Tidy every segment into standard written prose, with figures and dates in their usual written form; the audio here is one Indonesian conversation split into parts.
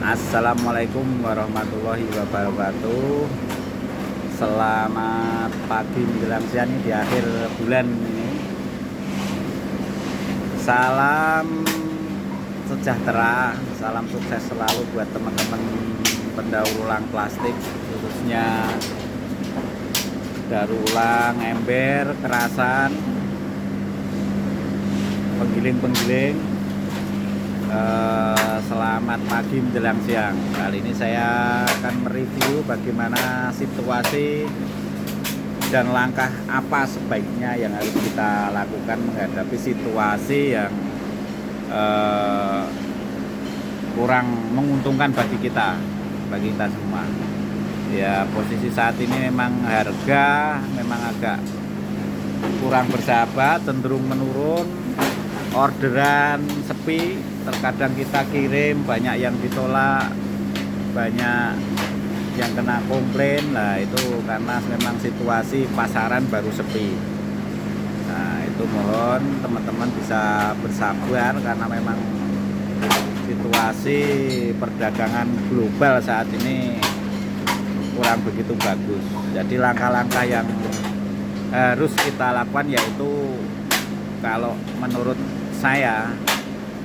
Assalamualaikum warahmatullahi wabarakatuh. Selamat pagi menjelang siang di akhir bulan ini. Salam sejahtera, salam sukses selalu buat teman-teman pendaur ulang plastik, khususnya daur ulang ember, kerasan, penggiling-penggiling. Selamat pagi menjelang siang. Kali ini saya akan mereview bagaimana situasi dan langkah apa sebaiknya yang harus kita lakukan menghadapi situasi yang kurang menguntungkan bagi kita semua. Ya, posisi saat ini memang harga agak kurang bersahabat, cenderung menurun, orderan sepi, terkadang kita kirim banyak yang ditolak, banyak yang kena komplain. Lah itu karena memang situasi pasaran baru sepi. Nah, itu mohon teman-teman bisa bersabar karena memang situasi perdagangan global saat ini kurang begitu bagus. Jadi langkah-langkah yang harus kita lakukan yaitu, kalau menurut saya,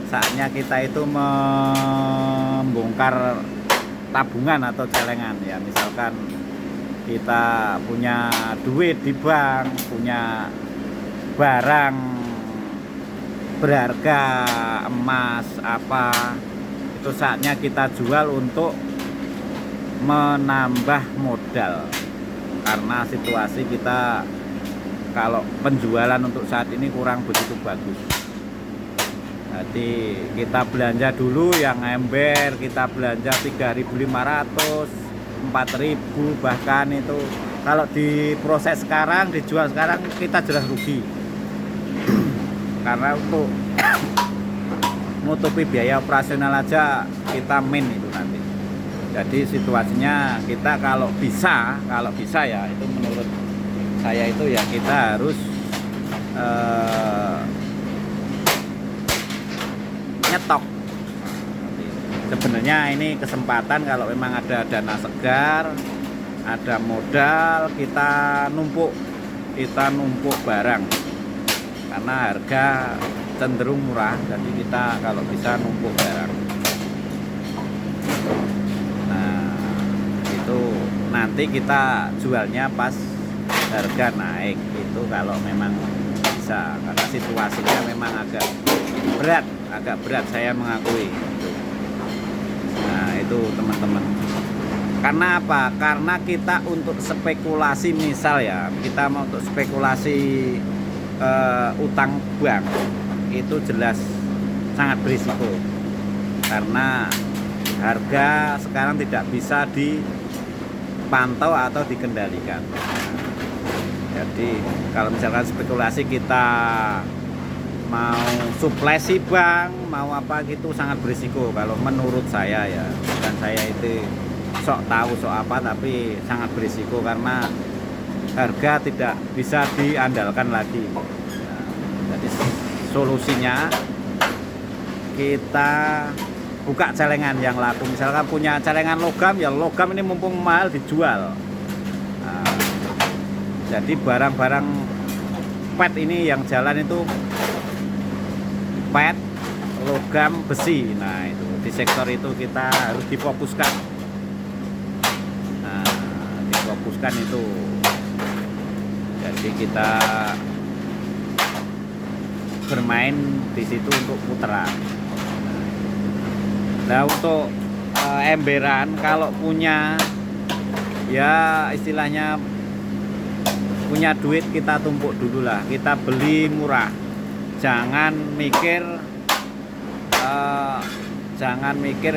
saatnya kita itu membongkar tabungan atau celengan. Ya, misalkan kita punya duit di bank, punya barang berharga, emas apa, itu saatnya kita jual untuk menambah modal. Karena situasi kita, kalau penjualan untuk saat ini kurang begitu bagus. Jadi kita belanja dulu yang ember, kita belanja 3.500, 4.000, bahkan itu kalau diproses sekarang, dijual sekarang, kita jelas rugi. Karena untuk nutupi biaya operasional aja kita min itu nanti. Jadi situasinya kita kalau bisa ya, itu menurut saya itu ya kita harus nyetok. Sebenarnya ini kesempatan, kalau memang ada dana segar, ada modal, kita numpuk barang karena harga cenderung murah. Jadi kita kalau bisa numpuk barang. Nah, itu nanti kita jualnya pas harga naik, itu kalau memang bisa, karena situasinya memang agak berat saya mengakui. Nah, itu teman-teman. Karena apa? Karena kita untuk spekulasi, misal ya, kita mau untuk spekulasi utang bank, itu jelas sangat berisiko. Karena harga sekarang tidak bisa dipantau atau dikendalikan. Jadi kalau misalkan spekulasi kita mau suplesi bank, mau apa gitu, sangat berisiko kalau menurut saya ya. Dan saya itu sok tahu sok apa, tapi sangat berisiko karena harga tidak bisa diandalkan lagi. Nah, jadi solusinya kita buka celengan yang laku. Misalkan punya celengan logam, ya logam ini mumpung mahal dijual. Nah, jadi barang-barang PET ini yang jalan itu PET, logam, besi. Nah, itu di sektor itu kita harus difokuskan. Nah, difokuskan itu. Jadi kita bermain di situ untuk putaran. Nah, untuk emberan, kalau punya, ya istilahnya punya duit, kita tumpuk dulu lah, kita beli murah. Jangan mikir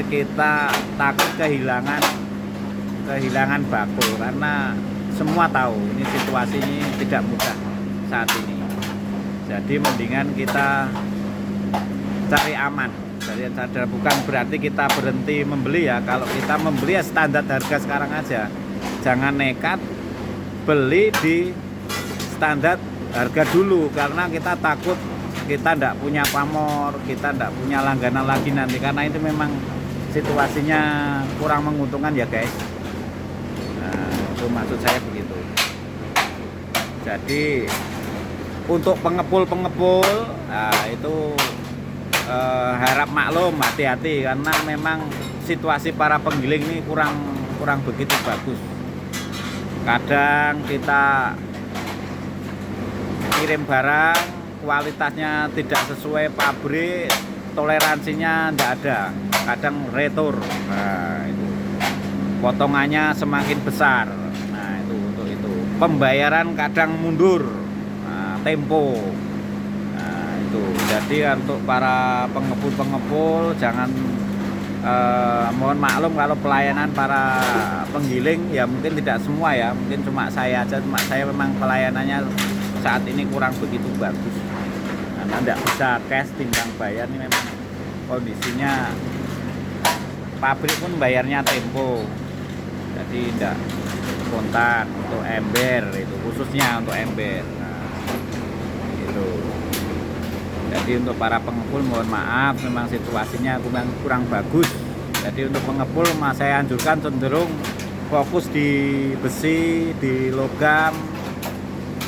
kita takut kehilangan bakul, karena semua tahu ini situasi ini tidak mudah saat ini. Jadi mendingan kita cari aman. Jadi bukan berarti kita berhenti membeli ya. Kalau kita membeli ya standar harga sekarang aja. Jangan nekat beli di standar harga dulu, karena kita takut kita tidak punya pamor, kita tidak punya langganan lagi nanti. Karena itu memang situasinya kurang menguntungkan ya guys. Nah, itu maksud saya begitu. Jadi untuk pengepul nah itu harap maklum, hati-hati karena memang situasi para penggiling ini kurang begitu bagus. Kadang kita kirim barang kualitasnya tidak sesuai pabrik, toleransinya tidak ada, kadang retur. Nah itu potongannya semakin besar. Nah itu untuk itu pembayaran kadang mundur, nah, tempo. Nah itu jadi untuk para pengepul jangan mohon maklum kalau pelayanan para penggiling ya mungkin tidak semua ya, mungkin cuma saya aja, cuma saya memang pelayanannya saat ini kurang begitu bagus karena tidak bisa cash timbang bayar. Ini memang kondisinya pabrik pun bayarnya tempo, jadi tidak spontan untuk ember, itu khususnya untuk ember. Nah, itu jadi untuk para pengepul mohon maaf, memang situasinya kurang bagus. Jadi untuk pengepul saya anjurkan cenderung fokus di besi, di logam,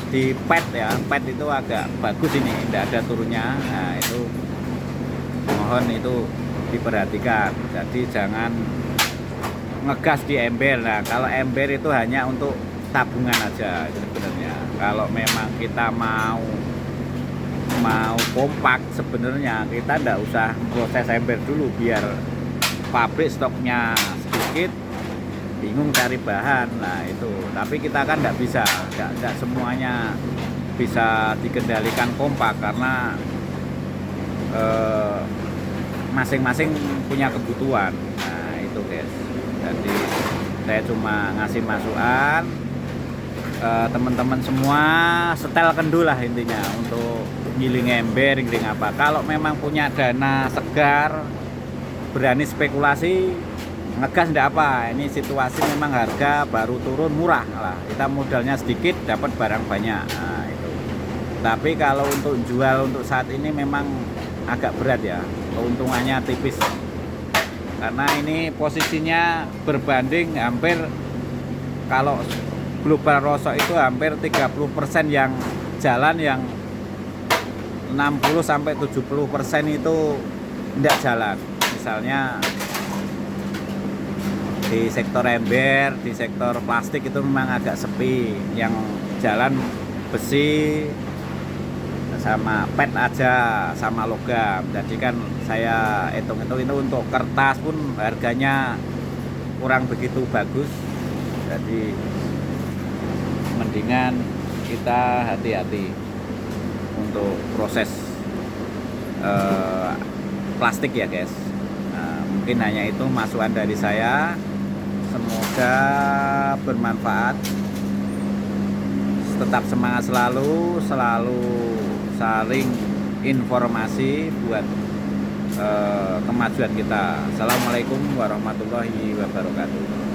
di pet ya. Pet itu agak bagus ini, tidak ada turunnya. Nah itu mohon itu diperhatikan. Jadi jangan ngegas di ember. Nah kalau ember itu hanya untuk tabungan aja itu sebenarnya. Kalau memang kita mau kompak sebenarnya kita tidak usah proses ember dulu, biar pabrik stoknya sedikit bingung cari bahan. Nah itu tapi kita kan tidak bisa, tidak semuanya bisa dikendalikan kompak karena masing-masing punya kebutuhan. Nah itu guys, jadi saya cuma ngasih masukan teman-teman semua, setel kendu lah intinya untuk giling ember, giling apa. Kalau memang punya dana segar, berani spekulasi, ngegas enggak apa. Ini situasi memang harga baru turun murah lah, kita modalnya sedikit dapat barang banyak. Nah itu. Tapi kalau untuk jual untuk saat ini memang agak berat ya, keuntungannya tipis karena ini posisinya berbanding hampir, kalau global rosok itu hampir 30% yang jalan, yang 60-70% itu tidak jalan. Misalnya di sektor ember, di sektor plastik itu memang agak sepi, yang jalan besi sama pet aja sama logam. Jadi kan saya hitung-hitung itu untuk kertas pun harganya kurang begitu bagus. Jadi mendingan kita hati-hati untuk proses plastik ya guys. Nah, mungkin hanya itu masukan dari saya, semoga bermanfaat. Tetap semangat selalu saling informasi buat kemajuan kita. Assalamualaikum warahmatullahi wabarakatuh.